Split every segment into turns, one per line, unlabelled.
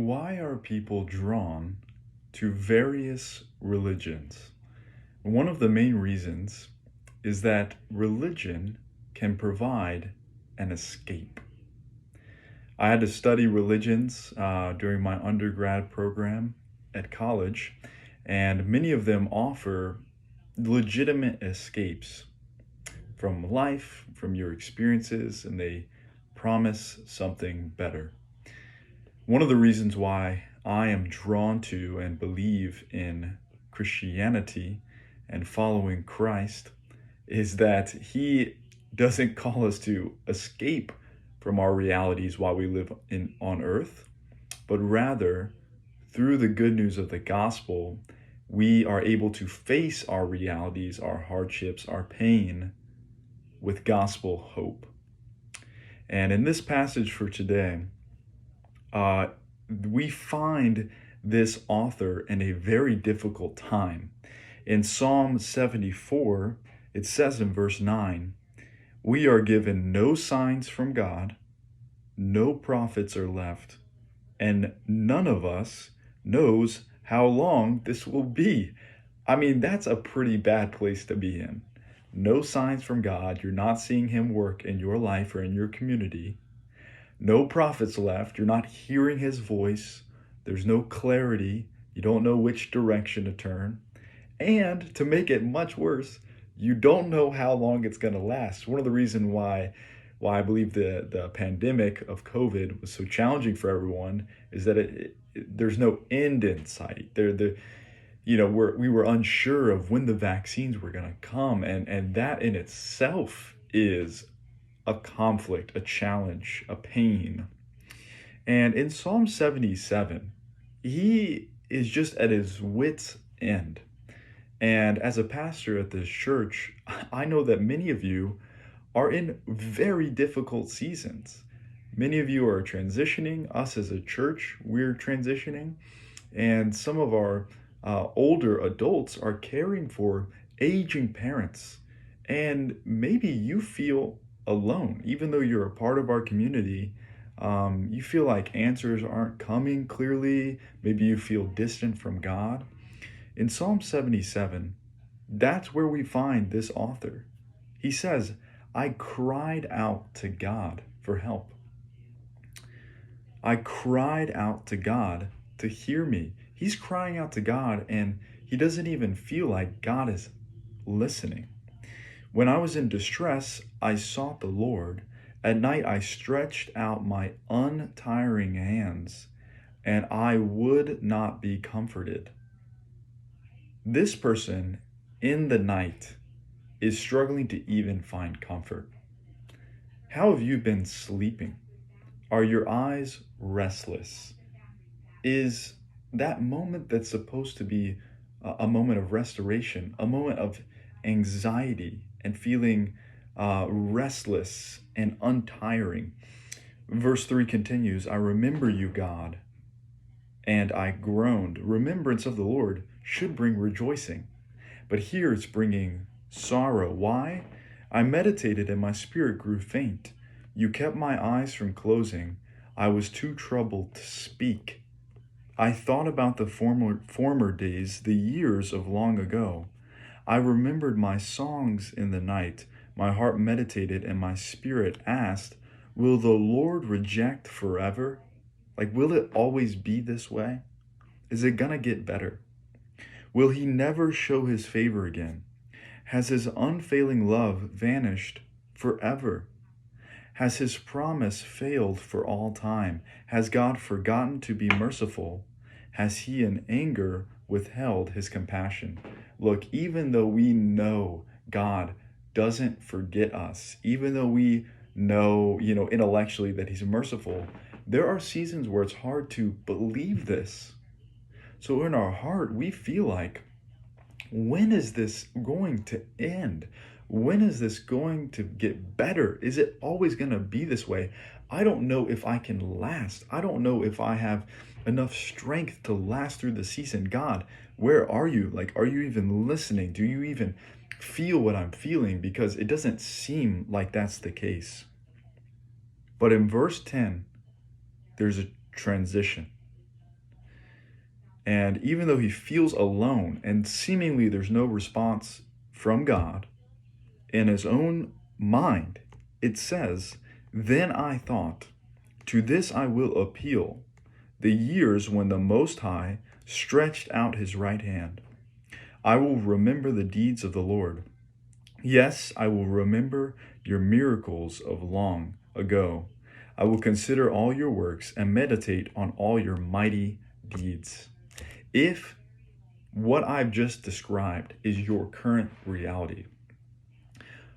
Why are people drawn to various religions? One of the main reasons is that religion can provide an escape. I had to study religions during my undergrad program at college, and many of them offer legitimate escapes from life, from your experiences, and they promise something better. One of the reasons why I am drawn to and believe in Christianity and following Christ is that He doesn't call us to escape from our realities while we live on earth, but rather, through the good news of the gospel, we are able to face our realities, our hardships, our pain with gospel hope. And in this passage for today, uh, we find this author in a very difficult time. In Psalm 74, it says in verse 9, "We are given no signs from God, no prophets are left, and none of us knows how long this will be." I mean, that's a pretty bad place to be in. No signs from God, you're not seeing Him work in your life or in your community. No prophets left. You're not hearing His voice. There's no clarity. You don't know which direction to turn. And to make it much worse, you don't know how long it's going to last. One of the reasons why I believe the pandemic of COVID was so challenging for everyone is that there's no end in sight. We were unsure of when the vaccines were going to come, and that in itself is a conflict, a challenge, a pain. And in Psalm 77, he is just at his wit's end. And as a pastor at this church, I know that many of you are in very difficult seasons. Many of you are transitioning. Us as a church, we're transitioning. And some of our older adults are caring for aging parents. And maybe you feel alone, even though you're a part of our community. You feel like answers aren't coming clearly. Maybe you feel distant from God. In Psalm 77, that's where we find this author. He says, "I cried out to God for help. I cried out to God to hear me." He's crying out to God, and he doesn't even feel like God is listening. "When I was in distress, I sought the Lord. At night I stretched out my untiring hands, and I would not be comforted." This person in the night is struggling to even find comfort. How have you been sleeping? Are your eyes restless? Is that moment that's supposed to be a moment of restoration, a moment of anxiety and feeling restless and untiring? Verse 3 continues, "I remember you, God, and I groaned." Remembrance of the Lord should bring rejoicing, but here it's bringing sorrow. Why? "I meditated and my spirit grew faint. You kept my eyes from closing. I was too troubled to speak. I thought about the former days, the years of long ago. I remembered my songs in the night. My heart meditated and my spirit asked, will the Lord reject forever?" Like, will it always be this way? Is it gonna get better? Will He never show His favor again? Has His unfailing love vanished forever? Has His promise failed for all time? Has God forgotten to be merciful? Has He in anger withheld His compassion? Look, even though we know God doesn't forget us, even though we know, intellectually that He's merciful, there are seasons where it's hard to believe this. So in our heart, we feel like, when is this going to end? When is this going to get better? Is it always going to be this way? I don't know if I can last. I don't know if I have enough strength to last through the season. God, where are you? Like, are you even listening? Do you even feel what I'm feeling? Because it doesn't seem like that's the case. But in verse 10, there's a transition. And even though he feels alone and seemingly there's no response from God, in his own mind, it says, "Then I thought, to this I will appeal, the years when the Most High stretched out his right hand. I will remember the deeds of the Lord. Yes, I will remember your miracles of long ago. I will consider all your works and meditate on all your mighty deeds." If what I've just described is your current reality,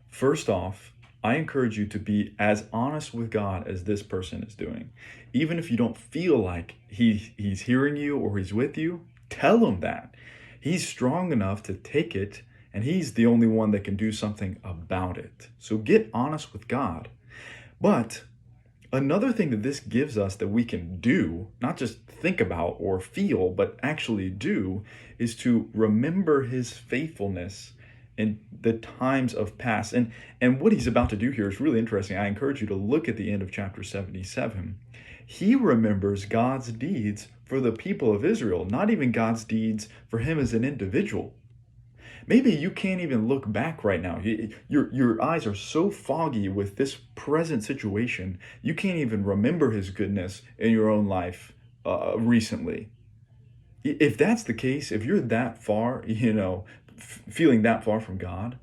first off, I encourage you to be as honest with God as this person is doing. Even if you don't feel like he's hearing you or he's with you, tell him that. He's strong enough to take it, and he's the only one that can do something about it. So get honest with God. But another thing that this gives us that we can do, not just think about or feel, but actually do, is to remember his faithfulness in the times of past. And what he's about to do here is really interesting. I encourage you to look at the end of chapter 77. He remembers God's deeds for the people of Israel, not even God's deeds for him as an individual. Maybe you can't even look back right now. Your eyes are so foggy with this present situation, you can't even remember his goodness in your own life recently. If that's the case, if you're that far, feeling that far from God,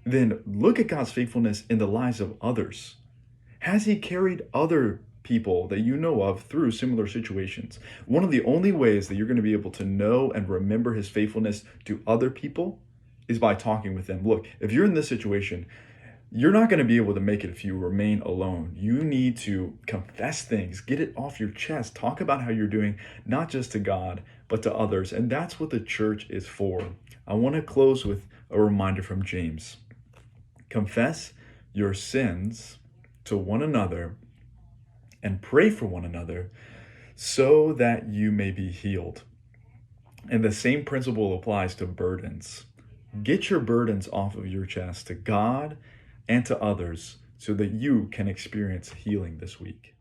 then look at God's faithfulness in the lives of others. Has he carried other people that you know of through similar situations? One of the only ways that you're going to be able to know and remember his faithfulness to other people is by talking with them. Look, if you're in this situation, you're not going to be able to make it if you remain alone. You need to confess things, get it off your chest, talk about how you're doing, not just to God, but to others. And that's what the church is for. I want to close with a reminder from James. Confess your sins to one another and pray for one another so that you may be healed. And the same principle applies to burdens. Get your burdens off of your chest to God and to others so that you can experience healing this week.